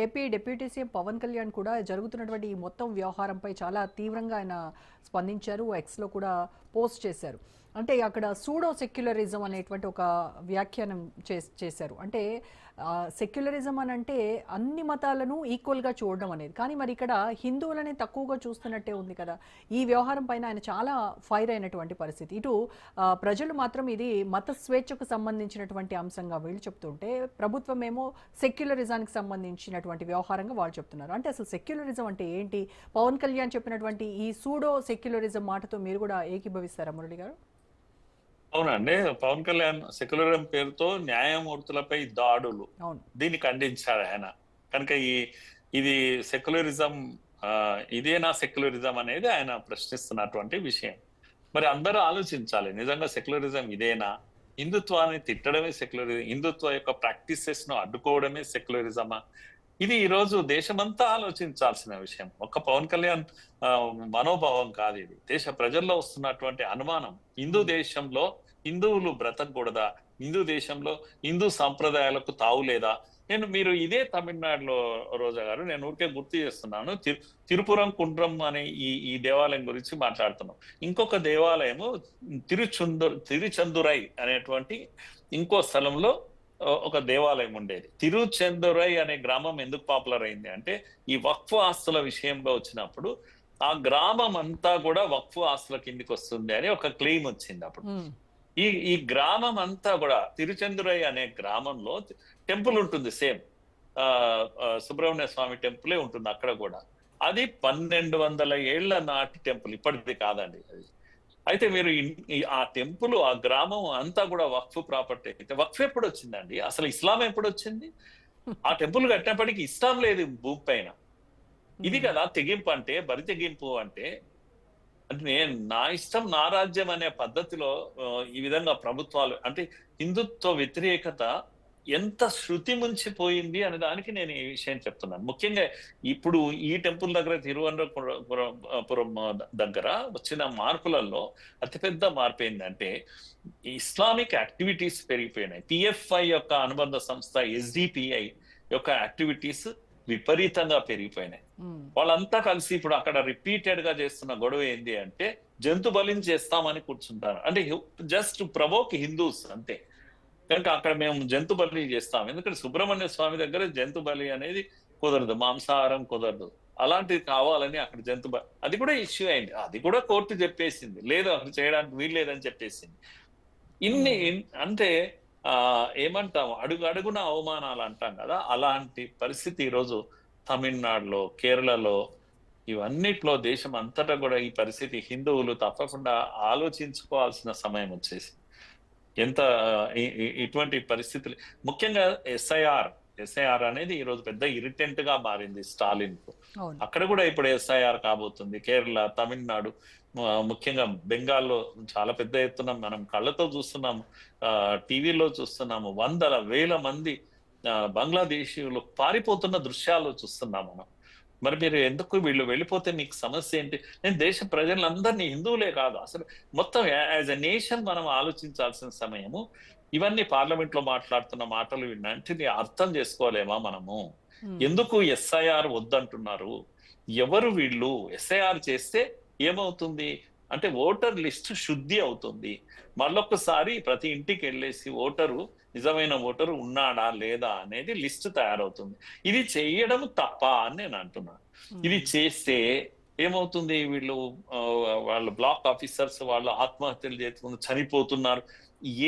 AP deputy CM Pawan Kalyan కూడా జరుగుతున్నటువంటి ఈ మొత్తం వ్యవహారంపై చాలా తీవ్రంగా ఆయన స్పందించారు. ఎక్స్లో కూడా పోస్ట్ చేశారు. అంటే అక్కడ సూడో సెక్యులరిజం అనేటువంటి ఒక వ్యాఖ్యానం చేశారు. అంటే సెక్యులరిజం అని అంటే అన్ని మతాలను ఈక్వల్గా చూడడం అనేది. కానీ మరి ఇక్కడ హిందువులని తక్కువగా చూస్తున్నట్టే ఉంది కదా. ఈ వ్యవహారం పైన ఆయన చాలా ఫైర్ అయినటువంటి పరిస్థితి. ఇటు ప్రజలు మాత్రం ఇది మత స్వేచ్ఛకు సంబంధించినటువంటి అంశంగా వీళ్ళు చెప్తుంటే, ప్రభుత్వం ఏమో సెక్యులరిజానికి సంబంధించినటువంటి వ్యవహారంగా వాళ్ళు చెప్తున్నారు. అంటే అసలు సెక్యులరిజం అంటే ఏంటి? పవన్ కళ్యాణ్ చెప్పినటువంటి ఈ సూడో సెక్యులరిజం మాటతో మీరు కూడా ఏకీభవిస్తారా మురళి గారు? అవునండి. పవన్ కళ్యాణ్ సెక్యులరిజం పేరుతో న్యాయమూర్తులపై దాడులు, దీన్ని ఖండించాడు ఆయన. కనుక ఇది సెక్యులరిజం, ఇదేనా సెక్యులరిజం అనేది ఆయన ప్రశ్నిస్తున్నటువంటి విషయం. మరి అందరూ ఆలోచించాలి, నిజంగా సెక్యులరిజం ఇదేనా? హిందుత్వాన్ని తిట్టడమే సెక్యులరిజం, హిందుత్వ యొక్క ప్రాక్టీసెస్ ను అడ్డుకోవడమే సెక్యులరిజమా? ఇది ఈ రోజు దేశమంతా ఆలోచించాల్సిన విషయం. ఒక్క పవన్ కళ్యాణ్ మనోభావం కాదు ఇది. దేశ ప్రజల్లో వస్తున్నటువంటి అనుమానం, హిందూ దేశంలో హిందువులు బ్రతకూడదా, హిందూ దేశంలో హిందూ సాంప్రదాయాలకు తావు లేదా? మీరు ఇదే తమిళనాడులో రోజా గారు, నేను ఊరికే గుర్తు చేస్తున్నాను, తిరుపురం కుండ్రం అనే ఈ దేవాలయం గురించి మాట్లాడుతున్నాం. ఇంకొక దేవాలయము తిరుచందురై అనేటువంటి ఇంకో స్థలంలో ఒక దేవాలయం ఉండేది. తిరుచెందురై అనే గ్రామం ఎందుకు పాపులర్ అయింది అంటే, ఈ వక్ఫ్ ఆస్తుల విషయంలో వచ్చినప్పుడు ఆ గ్రామం అంతా కూడా వక్ఫ్ ఆస్తుల కిందికి వస్తుంది అని ఒక క్లెయిమ్ వచ్చింది అప్పుడు. ఈ గ్రామం అంతా కూడా, తిరుచెందురై అనే గ్రామంలో టెంపుల్ ఉంటుంది, సేమ్ సుబ్రహ్మణ్య స్వామి టెంపులే ఉంటుంది అక్కడ కూడా. అది 1200 ఏళ్ల నాటి టెంపుల్, ఇప్పటిది కాదండి అది. అయితే మీరు ఆ టెంపుల్, ఆ గ్రామం అంతా కూడా వక్ఫ్ ప్రాపర్టీ. అయితే వక్ఫ్ ఎప్పుడు వచ్చిందండి? అసలు ఇస్లాం ఎప్పుడు వచ్చింది? ఆ టెంపుల్ కట్టినప్పటికీ ఇస్లాం లేదు భూమి పైన. ఇది కదా తెగింపు అంటే, బరి తెగింపు అంటే. అంటే నా ఇష్టం నా రాజ్యం అనే పద్ధతిలో ఈ విధంగా ప్రభుత్వాలు, అంటే హిందుత్వ వ్యతిరేకత ఎంత శృతి ముంచిపోయింది అనే దానికి నేను ఈ విషయం చెప్తున్నాను. ముఖ్యంగా ఇప్పుడు ఈ టెంపుల్ దగ్గర, తిరువనంతపురం దగ్గర వచ్చిన మార్పులలో అతిపెద్ద మార్పు ఏంటంటే, ఇస్లామిక్ యాక్టివిటీస్ పెరిగిపోయినాయి. పిఎఫ్ఐ యొక్క అనుబంధ సంస్థ ఎస్డిపిఐ యొక్క యాక్టివిటీస్ విపరీతంగా పెరిగిపోయినాయి. వాళ్ళంతా కలిసి ఇప్పుడు అక్కడ రిపీటెడ్ గా చేస్తున్న గొడవ ఏంటి అంటే, జంతు బలిని చేస్తామని కూర్చుంటారు. అంటే జస్ట్ ప్రవోక్ హిందూస్ అంతే. కనుక అక్కడ మేము జంతు బలి చేస్తాం, ఎందుకంటే సుబ్రహ్మణ్య స్వామి దగ్గర జంతు బలి అనేది కుదరదు, మాంసాహారం కుదరదు. అలాంటిది కావాలని అక్కడ జంతు బలి, అది కూడా ఇష్యూ అయింది. అది కూడా కోర్టు చెప్పేసింది, లేదు అక్కడ చేయడానికి వీలు లేదని చెప్పేసింది. ఇన్ని అంటే ఏమంటాం, అడుగు అడుగున అవమానాలు అంటాం కదా, అలాంటి పరిస్థితి ఈరోజు తమిళనాడులో, కేరళలో, ఇవన్నిట్లో దేశం అంతటా కూడా ఈ పరిస్థితి. హిందువులు తప్పకుండా ఆలోచించుకోవాల్సిన సమయం వచ్చేసి, ఎంత ఇటువంటి పరిస్థితులు. ముఖ్యంగా ఎస్ఐఆర్ అనేది ఈరోజు పెద్ద ఇరిటెంట్ గా మారింది స్టాలిన్ కు. అక్కడ కూడా ఇప్పుడు ఎస్ఐఆర్ కాబోతుంది. కేరళ, తమిళనాడు, ముఖ్యంగా బెంగాల్లో చాలా పెద్ద ఎత్తున మనం కళ్ళతో చూస్తున్నాము, టీవీలో చూస్తున్నాము. వందల వేల మంది బంగ్లాదేశీయులు పారిపోతున్న దృశ్యాలు చూస్తున్నాం మనం. మరి మీరు ఎందుకు, వీళ్ళు వెళ్ళిపోతే మీకు సమస్య ఏంటి? నేను దేశ ప్రజలందరినీ, హిందువులే కాదు అసలు మొత్తం యాజ్ ఎ నేషన్ మనం ఆలోచించాల్సిన సమయము. ఇవన్నీ పార్లమెంట్ లో మాట్లాడుతున్న మాటలు విన్నంటిని అర్థం చేసుకోలేమా మనము? ఎందుకు ఎస్ఐఆర్ వద్దంటున్నారు? ఎవరు వీళ్ళు? ఎస్ఐఆర్ చేస్తే ఏమవుతుంది అంటే, ఓటర్ లిస్ట్ శుద్ధి అవుతుంది. మళ్ళొక్కసారి ప్రతి ఇంటికి వెళ్ళేసి ఓటరు, నిజమైన ఓటరు ఉన్నాడా లేదా అనేది లిస్ట్ తయారవుతుంది. ఇది చేయడం తప్ప అని నేను అంటున్నాను. ఇది చేస్తే ఏమవుతుంది, వాళ్ళ బ్లాక్ ఆఫీసర్స్ వాళ్ళు ఆత్మహత్యలు చేసుకుని చనిపోతున్నారు.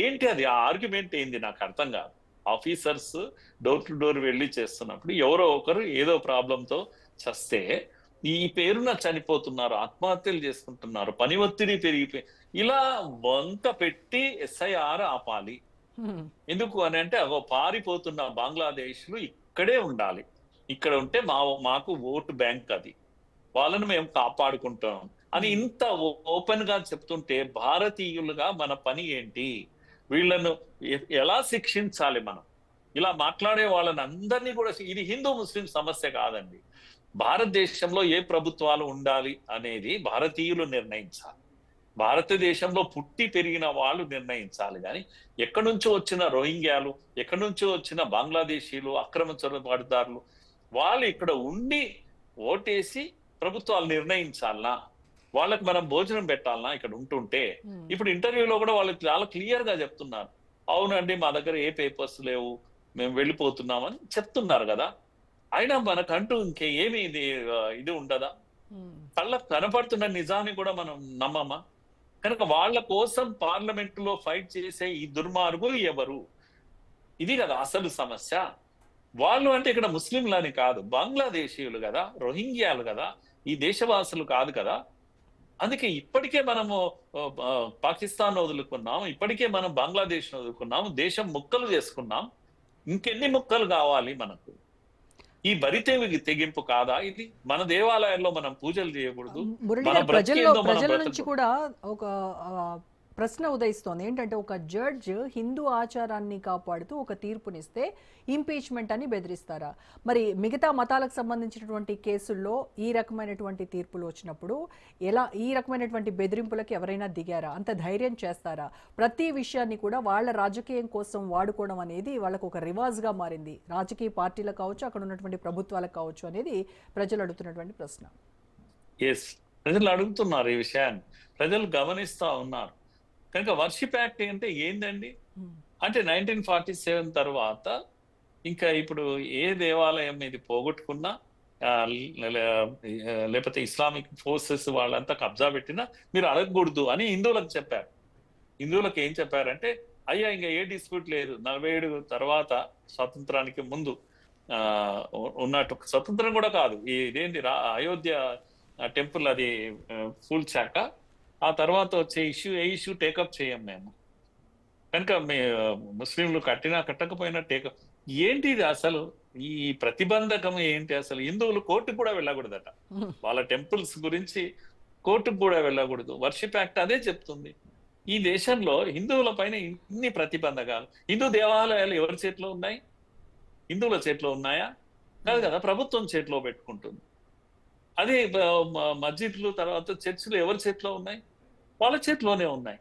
ఏంటి అది? ఆ ఆర్గ్యుమెంట్ ఏంది నాకు అర్థం కాదు. ఆఫీసర్స్ డోర్ టు డోర్ వెళ్ళి చేస్తున్నప్పుడు ఎవరో ఒకరు ఏదో ప్రాబ్లంతో చస్తే ఈ పేరున చనిపోతున్నారు, ఆత్మహత్యలు చేసుకుంటున్నారు, పని ఒత్తిడి పెరిగిపోయి, ఇలా వంక పెట్టి ఎస్ఐఆర్ ఆపాలి. ఎందుకు అని అంటే, పారిపోతున్న బంగ్లాదేశ్లు ఇక్కడే ఉండాలి, ఇక్కడ ఉంటే మాకు ఓటు బ్యాంక్ అది, వాళ్ళను మేము కాపాడుకుంటాం అని ఇంత ఓపెన్ గా చెప్తుంటే, భారతీయులుగా మన పని ఏంటి? వీళ్ళను ఎలా శిక్షించాలి మనం? ఇలా మాట్లాడే వాళ్ళని అందరినీ కూడా, ఇది హిందూ ముస్లిం సమస్య కాదండి. భారతదేశంలో ఏ ప్రభుత్వాలు ఉండాలి అనేది భారతీయులు నిర్ణయించాలి. భారతదేశంలో పుట్టి పెరిగిన వాళ్ళు నిర్ణయించాలి. కానీ ఎక్కడి నుంచో వచ్చిన రోహింగ్యాలు, ఎక్కడి నుంచో వచ్చిన బంగ్లాదేశీలు, అక్రమ చొరబాటుదారులు వాళ్ళు ఇక్కడ ఉండి ఓటేసి ప్రభుత్వాలు నిర్ణయించాలనా, వాళ్ళకి మనం భోజనం పెట్టాలనా ఇక్కడ ఉంటుంటే? ఇప్పుడు ఇంటర్వ్యూలో కూడా వాళ్ళు చాలా క్లియర్ గా చెప్తున్నారు, అవునండి మా దగ్గర ఏ పేపర్స్ లేవు, మేము వెళ్ళిపోతున్నామని చెప్తున్నారు కదా. అయినా మనకంటూ ఏమి ఇది ఉండదా? కళ్ళకు కనపడుతున్న నిజాన్ని కూడా మనం నమ్మమా? కనుక వాళ్ళ కోసం పార్లమెంట్ లో ఫైట్ చేసే ఈ దుర్మార్గులు ఎవరు? ఇది కదా అసలు సమస్య. వాళ్ళు అంటే ఇక్కడ ముస్లింలని కాదు, బంగ్లాదేశీయులు కదా, రోహింగ్యాలు కదా, ఈ దేశవాసులు కాదు కదా. అందుకే ఇప్పటికే మనము పాకిస్తాన్ వదులుకున్నాం, ఇప్పటికే మనం బంగ్లాదేశ్ వదులుకున్నాం, దేశం ముక్కలు చేసుకున్నాం. ఇంకెన్ని ముక్కలు కావాలి మనకు? ఈ తెగింపు కాదా ఇది? మన దేవాలయాల్లో మనం పూజలు చేయకూడదు, మురళి మన గారు, ప్రజల నుంచి కూడా ఒక ప్రశ్న ఉదయిస్తోంది. ఏంటంటే ఒక జడ్జ్ హిందూ ఆచారాన్ని కాపాడుతూ ఒక తీర్పునిస్తే ఇంపీచ్మెంట్ అని బెదిరిస్తారా? మరి మిగతా మతాలకు సంబంధించినటువంటి కేసుల్లో ఈ రకమైనటువంటి తీర్పులు వచ్చినప్పుడు ఈ రకమైనటువంటి బెదిరింపులకు ఎవరైనా దిగారా? అంత ధైర్యం చేస్తారా? ప్రతి విషయాన్ని కూడా వాళ్ళ రాజకీయం కోసం వాడుకోవడం అనేది వాళ్ళకు ఒక రివాజ్గా మారింది. రాజకీయ పార్టీలకు కావచ్చు, అక్కడ ఉన్నటువంటి ప్రభుత్వాలకు కావచ్చు అనేది ప్రజలు అడుగుతున్నటువంటి ప్రశ్న. ప్రజలు అడుగుతున్నారు ఈ విషయాన్ని, ప్రజలు గమనిస్తా ఉన్నారు. కనుక వర్షిప్ యాక్ట్ అంటే ఏందండి అంటే 1947 తర్వాత ఇంకా ఇప్పుడు ఏ దేవాలయం ఇది పోగొట్టుకున్నా, లేకపోతే ఇస్లామిక్ ఫోర్సెస్ వాళ్ళంతా కబ్జా పెట్టినా మీరు అడగకూడదు అని హిందువులకు చెప్పారు. హిందువులకు ఏం చెప్పారంటే, అయ్యా ఇంకా ఏ డిస్ప్యూట్ లేదు, 47 తర్వాత స్వాతంత్రానికి ముందు ఉన్నట్టు, స్వతంత్రం కూడా కాదు, ఇదేంటి అయోధ్య టెంపుల్ అది కూల్చాక ఆ తర్వాత వచ్చే ఏ ఇష్యూ టేకప్ చేయం మేము. కనుక ముస్లింలు కట్టినా కట్టకపోయినా టేకప్. ఏంటి ఇది అసలు? ఈ ప్రతిబంధకం ఏంటి అసలు? హిందువులు కోర్టుకు కూడా వెళ్ళకూడదట, వాళ్ళ టెంపుల్స్ గురించి కోర్టుకు కూడా వెళ్ళకూడదు. వర్షిప్ యాక్ట్ అదే చెప్తుంది. ఈ దేశంలో హిందువుల పైన ఇన్ని ప్రతిబంధకాలు. హిందూ దేవాలయాలు ఎవరి చేతిలో ఉన్నాయి? హిందువుల చేతిలో ఉన్నాయా? కాదు కదా, ప్రభుత్వం చేతిలో పెట్టుకుంటుంది. అదే మస్జిద్లు తర్వాత చర్చిలు ఎవరి చేతిలో ఉన్నాయి? వాళ్ళ చేతిలోనే ఉన్నాయి.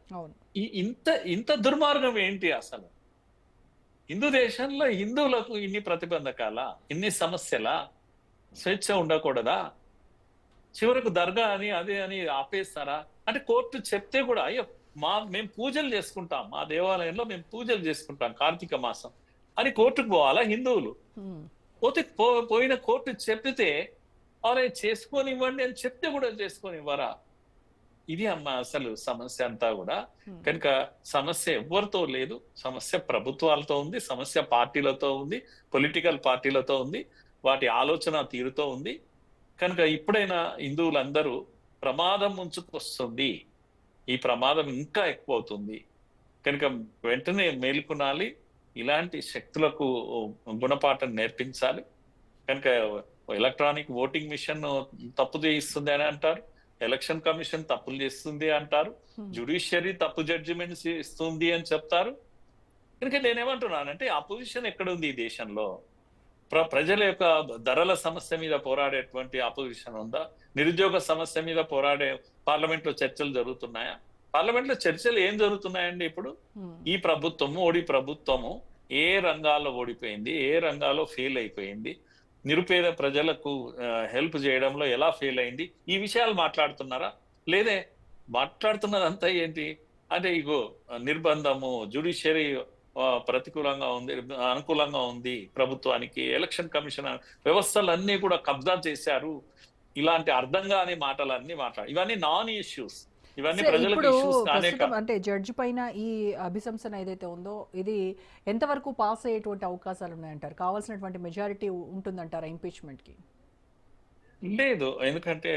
ఇంత దుర్మార్గం ఏంటి అసలు? హిందూ దేశంలో హిందువులకు ఇన్ని ప్రతిబంధకాలా, ఇన్ని సమస్యలా? స్వేచ్ఛ ఉండకూడదా? చివరకు దర్గా అని అదే అని ఆపేస్తారా? అంటే కోర్టు చెప్తే కూడా, అయ్యో మేము పూజలు చేసుకుంటాం, మా దేవాలయంలో మేము పూజలు చేసుకుంటాం కార్తీక మాసం అని కోర్టుకు పోవాలా హిందువులు? పోయిన కోర్టు చెప్పితే అరే చేసుకోనివ్వండి అని చెప్తే కూడా చేసుకోనివ్వరా? ఇది అమ్మ అసలు సమస్య అంతా కూడా. కనుక సమస్య ఎవరితో లేదు, సమస్య ప్రభుత్వాలతో ఉంది, సమస్య పార్టీలతో ఉంది, పొలిటికల్ పార్టీలతో ఉంది, వాటి ఆలోచన తీరుతో ఉంది. కనుక ఇప్పుడైనా హిందువులందరూ ప్రమాదం ముంచుకొస్తుంది, ఈ ప్రమాదం ఇంకా ఎక్కువ అవుతుంది. కనుక వెంటనే మేల్కొనాలి, ఇలాంటి శక్తులకు గుణపాఠం నేర్పించాలి. కనుక ఎలక్ట్రానిక్ ఓటింగ్ మిషన్ తప్పు చేయిస్తుంది అని అంటారు, ఎలక్షన్ కమిషన్ తప్పులు చేస్తుంది అంటారు, జ్యుడిషియరీ తప్పు జడ్జిమెంట్స్ ఇస్తుంది అని చెప్తారు. కనుక నేనేమంటున్నానంటే, అపోజిషన్ ఎక్కడ ఉంది ఈ దేశంలో? ప్రజల యొక్క ధరల సమస్య మీద పోరాడేటువంటి అపోజిషన్ ఉందా? నిరుద్యోగ సమస్య మీద పోరాడే పార్లమెంట్ లో చర్చలు జరుగుతున్నాయా? పార్లమెంట్ లో చర్చలు ఏం జరుగుతున్నాయండి ఇప్పుడు? ఈ ప్రభుత్వము ప్రభుత్వము ఏ రంగాల్లో ఓడిపోయింది, ఏ రంగాల్లో ఫెయిల్ అయిపోయింది, నిరుపేద ప్రజలకు హెల్ప్ చేయడంలో ఎలా ఫెయిల్ అయింది, ఈ విషయాలు మాట్లాడుతున్నారా? లేదే, మాట్లాడుతున్నదంతా ఏంటి అంటే, ఇగో నిర్బంధము, జ్యుడిషియరీ ప్రతికూలంగా ఉంది, అనుకూలంగా ఉంది ప్రభుత్వానికి, ఎలక్షన్ కమిషన్ వ్యవస్థలన్నీ కూడా కబ్జా చేశారు, ఇలాంటి అర్థం కాని మాటలన్నీ ఇవన్నీ నాన్ ఇష్యూస్. అంటే జడ్జి పైన ఈ అభిశంసన ఏదైతే ఉందో ఇది ఎంతవరకు పాస్ అయ్యేటువంటి అవకాశాలు ఉన్నాయంటారు? కావాల్సినటువంటి మెజారిటీ ఉంటుందంటారా ఇంపీచ్మెంట్ కి? లేదు, ఎందుకంటే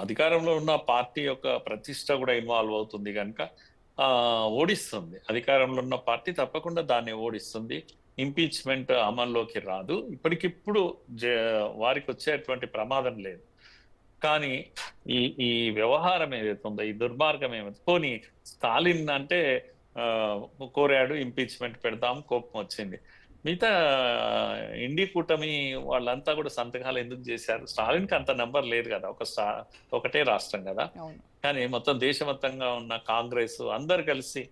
అధికారంలో ఉన్న పార్టీ యొక్క ప్రతిష్ట కూడా ఇన్వాల్వ్ అవుతుంది కనుక ఓడిస్తుంది. అధికారంలో ఉన్న పార్టీ తప్పకుండా దాన్ని ఓడిస్తుంది. ఇంపీచ్మెంట్ అమల్లోకి రాదు. ఇప్పటికిప్పుడు వారికి వచ్చేటువంటి ప్రమాదం లేదు. కానీ ఈ వ్యవహారం ఏదైతే ఉందో, ఈ దుర్మార్గం ఏమైతే, పోనీ స్టాలిన్ అంటే కోరాడు ఇంపీచ్మెంట్ పెడదాం, కోపం వచ్చింది. మిగతా ఇండి కూటమి వాళ్ళంతా కూడా సంతకాలు ఎందుకు చేశారు? స్టాలిన్ కి అంత నెంబర్ లేదు కదా, ఒకటే రాష్ట్రం కదా. కానీ మొత్తం దేశవ్యాప్తంగా ఉన్న కాంగ్రెస్ అందరు కలిసి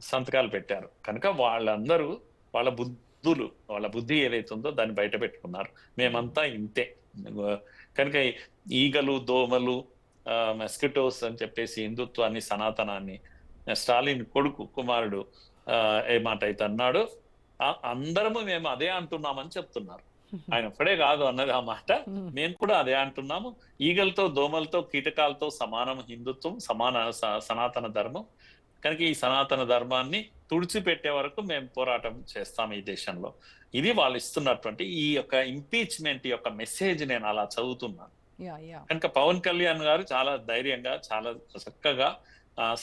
సంతకాలు పెట్టారు కనుక వాళ్ళందరూ వాళ్ళ బుద్ధులు, వాళ్ళ బుద్ధి ఏదైతే ఉందో దాన్ని బయట పెట్టుకున్నారు. మేమంతా ఇంతే. కనుక ఈగలు, దోమలు, మెస్కిటోస్ అని చెప్పేసి హిందుత్వాన్ని, సనాతనాన్ని, స్టాలిన్ కొడుకు కుమారుడు ఏ మాట అయితే అన్నాడు, అందరము మేము అదే అంటున్నామని చెప్తున్నారు. ఆయన ఒక్కడే కాదు అన్నది ఆ మాట, మేము కూడా అదే అంటున్నాము. ఈగలతో, దోమలతో, కీటకాలతో సమానం హిందుత్వం, సనాతన ధర్మం. కనుక ఈ సనాతన ధర్మాన్ని తుడిచిపెట్టే వరకు మేము పోరాటం చేస్తాం ఈ దేశంలో. ఇది వాళ్ళు ఇస్తున్నటువంటి ఈ యొక్క ఇంపీచ్మెంట్ యొక్క మెసేజ్ నేను అలా చదువుతున్నాను. కనుక పవన్ కళ్యాణ్ గారు చాలా ధైర్యంగా, చాలా చక్కగా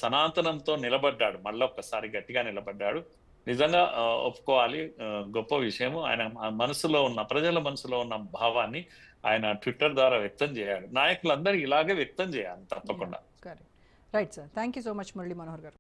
సనాతనంతో నిలబడ్డాడు. మళ్ళొక్కసారి గట్టిగా నిలబడ్డాడు. నిజంగా ఒప్పుకోవాలి, గొప్ప విషయము. ఆయన మనసులో ఉన్న, ప్రజల మనసులో ఉన్న భావాన్ని ఆయన ట్విట్టర్ ద్వారా వ్యక్తం చేయాలి. నాయకులందరూ ఇలాగే వ్యక్తం చేయాలి తప్పకుండా. Right sir, thank you so much Murali Manohar గారు.